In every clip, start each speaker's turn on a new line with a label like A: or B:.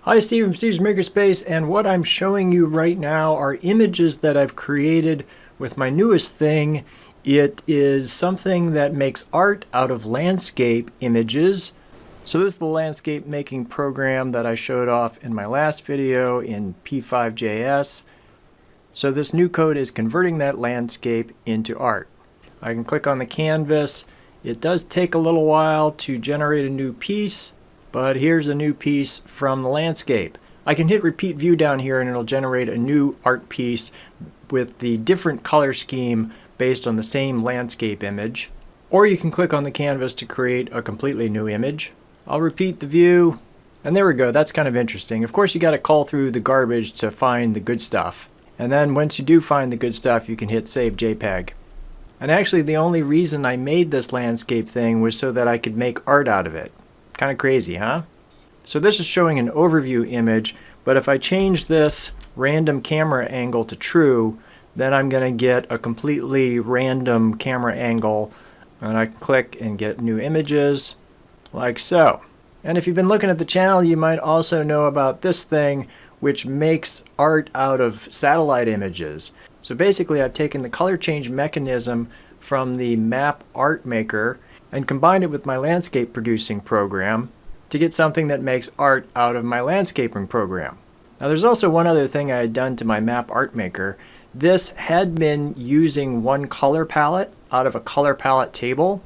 A: Hi, Steve from Steve's Makerspace, and what I'm showing you right now are images that I've created with my newest thing. It is something that makes art out of landscape images. So this is the landscape making program that I showed off in my last video in p5.js. So this new code is converting that landscape into art. I can click on the canvas. It does take a little while to generate a new piece, but here's a new piece from the landscape. I can hit repeat view down here and it'll generate a new art piece with the different color scheme based on the same landscape image. Or you can click on the canvas to create a completely new image. I'll repeat the view, and there we go. That's kind of interesting. Of course, you got to call through the garbage to find the good stuff. And then once you do find the good stuff, you can hit Save JPEG. And actually, the only reason I made this landscape thing was so that I could make art out of it. Kind of crazy, huh? So this is showing an overview image, but if I change this random camera angle to true, then I'm going to get a completely random camera angle, and I click and get new images, like so. And if you've been looking at the channel, you might also know about this thing, which makes art out of satellite images. So basically, I've taken the color change mechanism from the map art maker and combined it with my landscape producing program to get something that makes art out of my landscaping program. Now there's also one other thing I had done to my map art maker. This had been using one color palette out of a color palette table.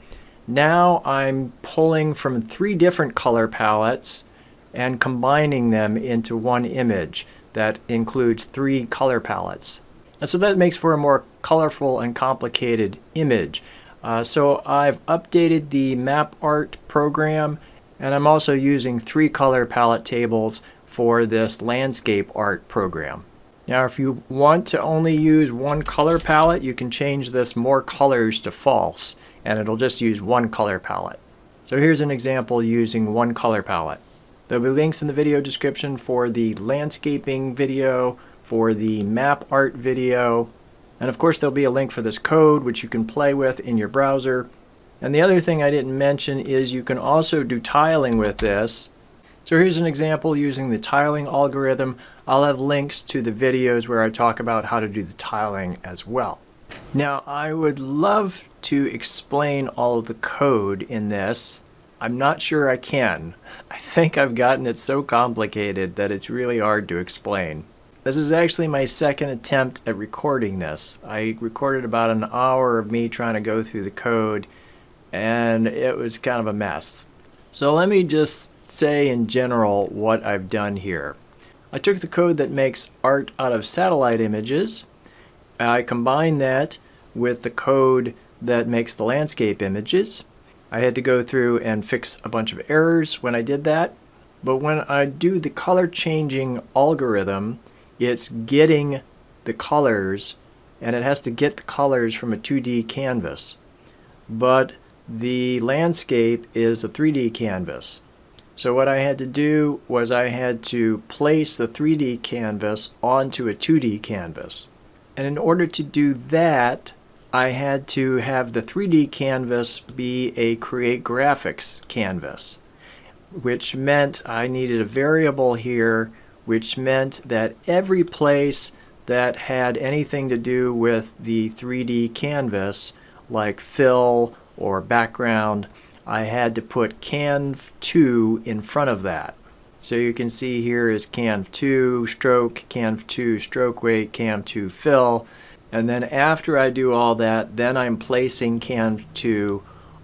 A: Now I'm pulling from 3 different color palettes and combining them into one image that includes 3 color palettes. And so that makes for a more colorful and complicated image. So I've updated the map art program, and I'm also using 3 color palette tables for this landscape art program. Now if you want to only use one color palette, you can change this more colors to false, and it'll just use one color palette. So here's an example using one color palette. There'll be links in the video description for the landscaping video, for the map art video, and of course there'll be a link for this code which you can play with in your browser. And the other thing I didn't mention is you can also do tiling with this. So here's an example using the tiling algorithm. I'll have links to the videos where I talk about how to do the tiling as well. Now I would love to explain all of the code in this. I'm not sure I can. I think I've gotten it so complicated that it's really hard to explain. This is actually my second attempt at recording this. I recorded about an hour of me trying to go through the code, and it was kind of a mess. So let me just say in general what I've done here. I took the code that makes art out of satellite images. I combined that with the code that makes the landscape images. I had to go through and fix a bunch of errors when I did that. But when I do the color changing algorithm, it's getting the colors, and it has to get the colors from a 2D canvas. But the landscape is a 3D canvas. So what I had to do was I had to place the 3D canvas onto a 2D canvas. And in order to do that, I had to have the 3D canvas be a Create Graphics canvas, which meant I needed a variable here, which meant that every place that had anything to do with the 3D canvas, like fill or background, I had to put canv2 in front of that. So you can see here is canv2 stroke, canv2 stroke weight, canv2 fill, and then after I do all that, then I'm placing canv2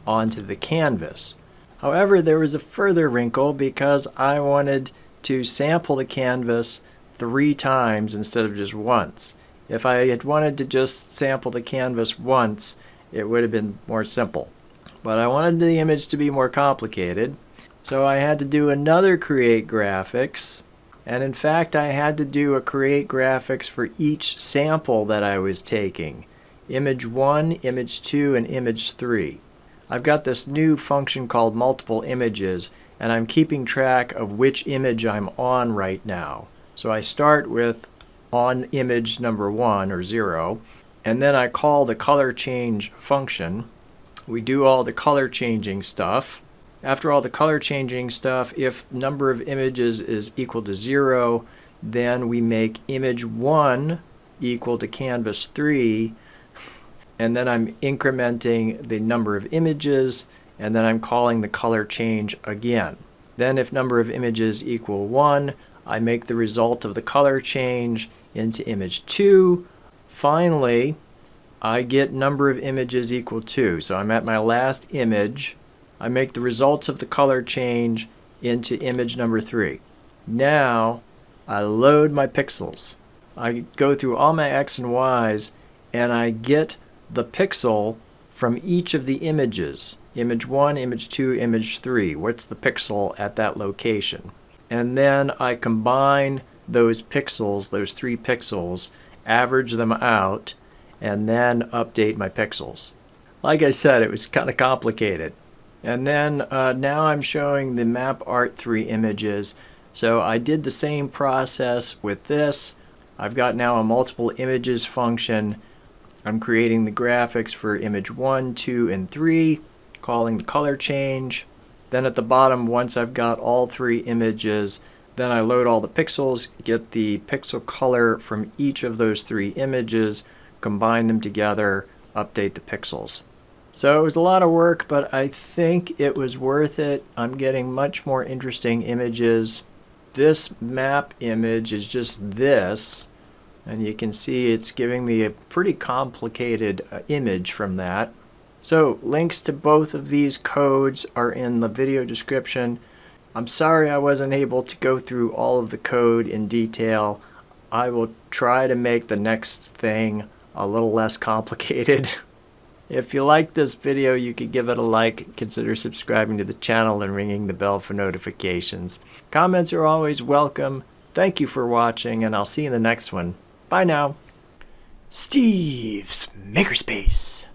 A: onto the canvas. However, there was a further wrinkle because I wanted to sample the canvas 3 times instead of just once. If I had wanted to just sample the canvas once, it would have been more simple. But I wanted the image to be more complicated, so I had to do another Create Graphics, and in fact I had to do a Create Graphics for each sample that I was taking. Image 1, Image 2, and Image 3. I've got this new function called multiple images, and I'm keeping track of which image I'm on right now. So I start with on image number 1 or 0, and then I call the color change function. We do all the color changing stuff, After all the color changing stuff, if number of images is equal to 0, then we make image 1 equal to canvas 3, and then I'm incrementing the number of images, and then I'm calling the color change again. Then if number of images equal 1, I make the result of the color change into image 2. Finally, I get number of images equal 2. So I'm at my last image. I make the results of the color change into image number 3. Now I load my pixels. I go through all my X and Y's and I get the pixel from each of the images. Image 1, image 2, image 3. What's the pixel at that location? And then I combine those pixels, those 3 pixels, average them out, and then update my pixels. Like I said, it was kind of complicated. And then now I'm showing the map art 3 images. So I did the same process with this. I've got now a multiple images function. I'm creating the graphics for image 1, 2, and 3, calling the color change. Then at the bottom, once I've got all 3 images, then I load all the pixels, get the pixel color from each of those 3 images, combine them together, update the pixels. So it was a lot of work, but I think it was worth it. I'm getting much more interesting images. This map image is just this, and you can see it's giving me a pretty complicated image from that. So links to both of these codes are in the video description. I'm sorry I wasn't able to go through all of the code in detail. I will try to make the next thing a little less complicated. If you like this video, you could give it a like, consider subscribing to the channel and ringing the bell for notifications. Comments are always welcome. Thank you for watching, and I'll see you in the next one. Bye now. Steve's Makerspace.